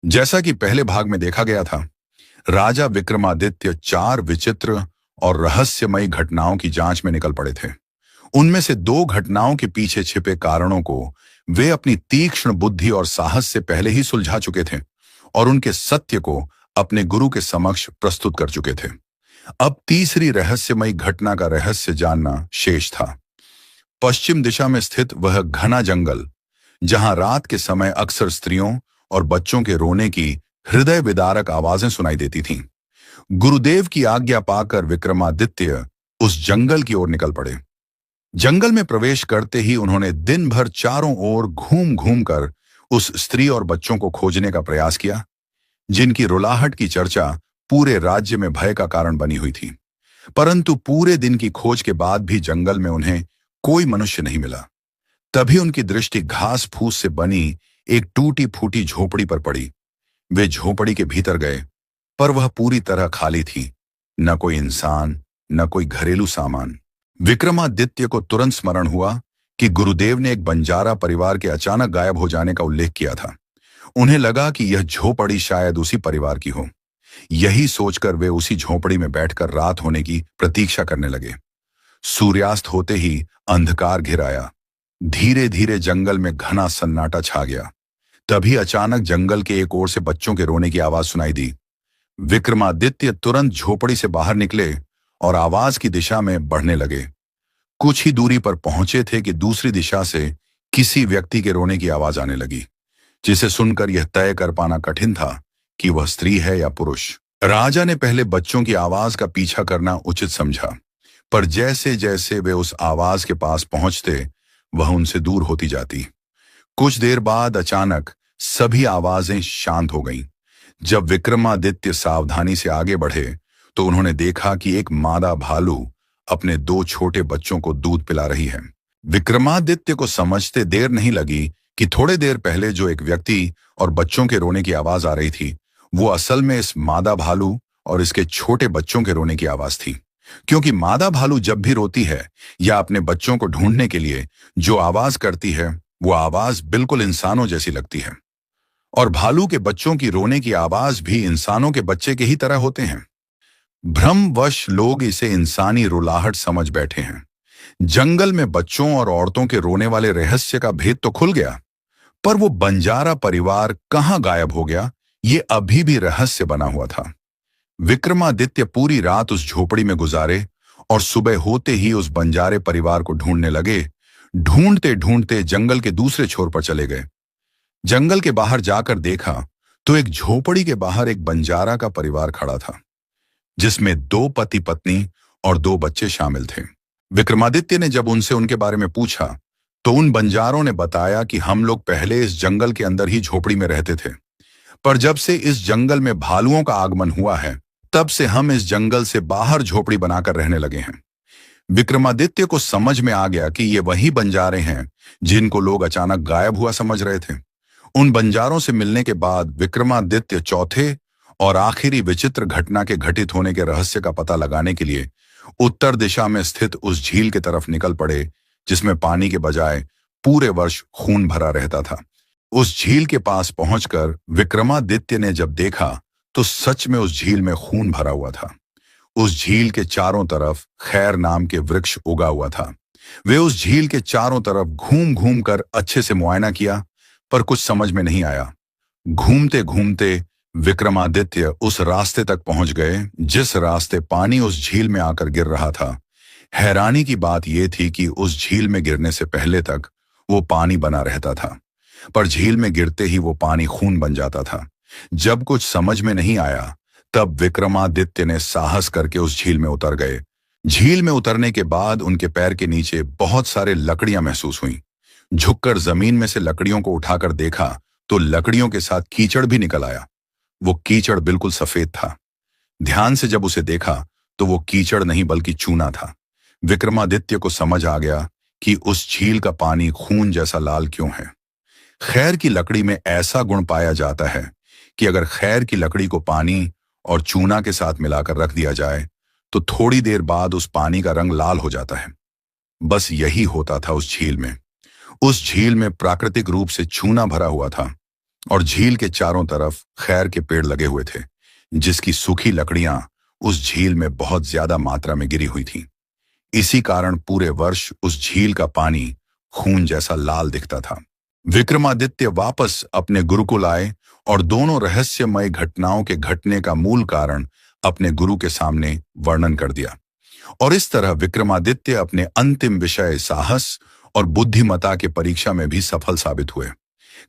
जैसा कि पहले भाग में देखा गया था, राजा विक्रमादित्य चार विचित्र और रहस्यमयी घटनाओं की जांच में निकल पड़े थे। उनमें से दो घटनाओं के पीछे छिपे कारणों को वे अपनी तीक्ष्ण बुद्धि और साहस से पहले ही सुलझा चुके थे और उनके सत्य को अपने गुरु के समक्ष प्रस्तुत कर चुके थे। अब तीसरी रहस्यमयी घटना का रहस्य जानना शेष था। पश्चिम दिशा में स्थित वह घना जंगल, जहां रात के समय अक्सर स्त्रियों और बच्चों के रोने की हृदय विदारक आवाजें सुनाई देती थीं। गुरुदेव की आज्ञा पाकर विक्रमादित्य उस जंगल की ओर निकल पड़े। जंगल में प्रवेश करते ही उन्होंने दिन भर चारों ओर घूम घूम कर उस स्त्री और बच्चों को खोजने का प्रयास किया, जिनकी रुलाहट की चर्चा पूरे राज्य में भय का कारण बनी हुई थी। परंतु पूरे दिन की खोज के बाद भी जंगल में उन्हें कोई मनुष्य नहीं मिला। तभी उनकी दृष्टि घास फूस से बनी एक टूटी फूटी झोपड़ी पर पड़ी। वे झोपड़ी के भीतर गए, पर वह पूरी तरह खाली थी। न कोई इंसान, न कोई घरेलू सामान। विक्रमादित्य को तुरंत स्मरण हुआ कि गुरुदेव ने एक बंजारा परिवार के अचानक गायब हो जाने का उल्लेख किया था। उन्हें लगा कि यह झोपड़ी शायद उसी परिवार की हो। यही सोचकर वे उसी झोपड़ी में बैठकर रात होने की प्रतीक्षा करने लगे। सूर्यास्त होते ही अंधकार घिर आया। धीरे धीरे जंगल में घना सन्नाटा छा गया। तभी अचानक जंगल के एक ओर से बच्चों के रोने की आवाज सुनाई दी। विक्रमादित्य तुरंत झोपड़ी से बाहर निकले और आवाज की दिशा में बढ़ने लगे। कुछ ही दूरी पर पहुंचे थे कि दूसरी दिशा से किसी व्यक्ति के रोने की आवाज आने लगी, जिसे सुनकर यह तय कर पाना कठिन था कि वह स्त्री है या पुरुष। राजा ने पहले बच्चों की आवाज का पीछा करना उचित समझा, पर जैसे जैसे वे उस आवाज के पास पहुंचते, वह उनसे दूर होती जाती। कुछ देर बाद अचानक सभी आवाजें शांत हो गईं। जब विक्रमादित्य सावधानी से आगे बढ़े तो उन्होंने देखा कि एक मादा भालू अपने दो छोटे बच्चों को दूध पिला रही है। विक्रमादित्य को समझते देर नहीं लगी कि थोड़े देर पहले जो एक व्यक्ति और बच्चों के रोने की आवाज आ रही थी, वो असल में इस मादा भालू और इसके छोटे बच्चों के रोने की आवाज थी। क्योंकि मादा भालू जब भी रोती है या अपने बच्चों को ढूंढने के लिए जो आवाज करती है, वो आवाज बिल्कुल इंसानों जैसी लगती है। और भालू के बच्चों की रोने की आवाज भी इंसानों के बच्चे के ही तरह होते हैं। भ्रमवश लोग इसे इंसानी रुलाहट समझ बैठे हैं। जंगल में बच्चों और औरतों के रोने वाले रहस्य का भेद तो खुल गया, पर वो बंजारा परिवार कहां गायब हो गया, ये अभी भी रहस्य बना हुआ था। विक्रमादित्य पूरी रात उस झोपड़ी में गुजारे और सुबह होते ही उस बंजारे परिवार को ढूंढने लगे। ढूंढते ढूंढते जंगल के दूसरे छोर पर चले गए। जंगल के बाहर जाकर देखा तो एक झोपड़ी के बाहर एक बंजारा का परिवार खड़ा था, जिसमें दो पति पत्नी और दो बच्चे शामिल थे। विक्रमादित्य ने जब उनसे उनके बारे में पूछा तो उन बंजारों ने बताया कि हम लोग पहले इस जंगल के अंदर ही झोपड़ी में रहते थे, पर जब से इस जंगल में भालुओं का आगमन हुआ है, तब से हम इस जंगल से बाहर झोपड़ी बनाकर रहने लगे हैं। विक्रमादित्य को समझ में आ गया कि ये वही बंजारे हैं जिनको लोग अचानक गायब हुआ समझ रहे थे। उन बंजारों से मिलने के बाद विक्रमादित्य चौथे और आखिरी विचित्र घटना के घटित होने के रहस्य का पता लगाने के लिए उत्तर दिशा में स्थित उस झील की तरफ निकल पड़े, जिसमें पानी के बजाय पूरे वर्ष खून भरा रहता था। उस झील के पास पहुंचकर विक्रमादित्य ने जब देखा तो सच में उस झील में खून भरा हुआ था। उस झील के चारों तरफ खैर नाम के वृक्ष उगा हुआ था। वे उस झील के चारों तरफ घूम घूम कर अच्छे से मुआयना किया, पर कुछ समझ में नहीं आया। घूमते घूमते विक्रमादित्य उस रास्ते तक पहुंच गए जिस रास्ते पानी उस झील में आकर गिर रहा था। हैरानी की बात यह थी कि उस झील में गिरने से पहले तक वो पानी बना रहता था, पर झील में गिरते ही वो पानी खून बन जाता था। जब कुछ समझ में नहीं आया, तब विक्रमादित्य ने साहस करके उस झील में उतर गए। झील में उतरने के बाद उनके पैर के नीचे बहुत सारे लकड़ियां महसूस हुईं। झुककर जमीन में से लकड़ियों को उठाकर देखा तो लकड़ियों के साथ कीचड़ भी निकल आया। वो कीचड़ बिल्कुल सफेद था। ध्यान से जब उसे देखा तो वो कीचड़ नहीं बल्कि चूना था। विक्रमादित्य को समझ आ गया कि उस झील का पानी खून जैसा लाल क्यों है। खैर की लकड़ी में ऐसा गुण पाया जाता है कि अगर खैर की लकड़ी को पानी और चूना के साथ मिलाकर रख दिया जाए तो थोड़ी देर बाद उस पानी का रंग लाल हो जाता है। बस यही होता था उस झील में। उस झील में प्राकृतिक रूप से चूना भरा हुआ था। और झील के चारों तरफ खैर के पेड़ लगे हुए थे, जिसकी सूखी लकड़ियां उस झील में बहुत ज्यादा मात्रा में गिरी हुई थीं। इसी कारण पूरे वर्ष उस झील का पानी खून जैसा लाल दिखता था। विक्रमादित्य वापस अपने गुरुकुल आए और दोनों रहस्यमय घटनाओं के घटने का मूल कारण अपने गुरु के सामने वर्णन कर दिया। और इस तरह विक्रमादित्य अपने अंतिम विषय साहस और बुद्धिमता के परीक्षा में भी सफल साबित हुए।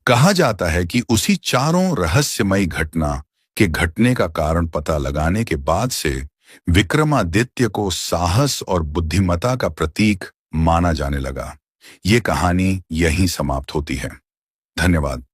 कहा जाता है कि उसी चारों रहस्यमयी घटना के घटने का कारण पता लगाने के बाद से विक्रमादित्य को साहस और बुद्धिमता का प्रतीक माना जाने लगा। ये कहानी यहीं समाप्त होती है। धन्यवाद।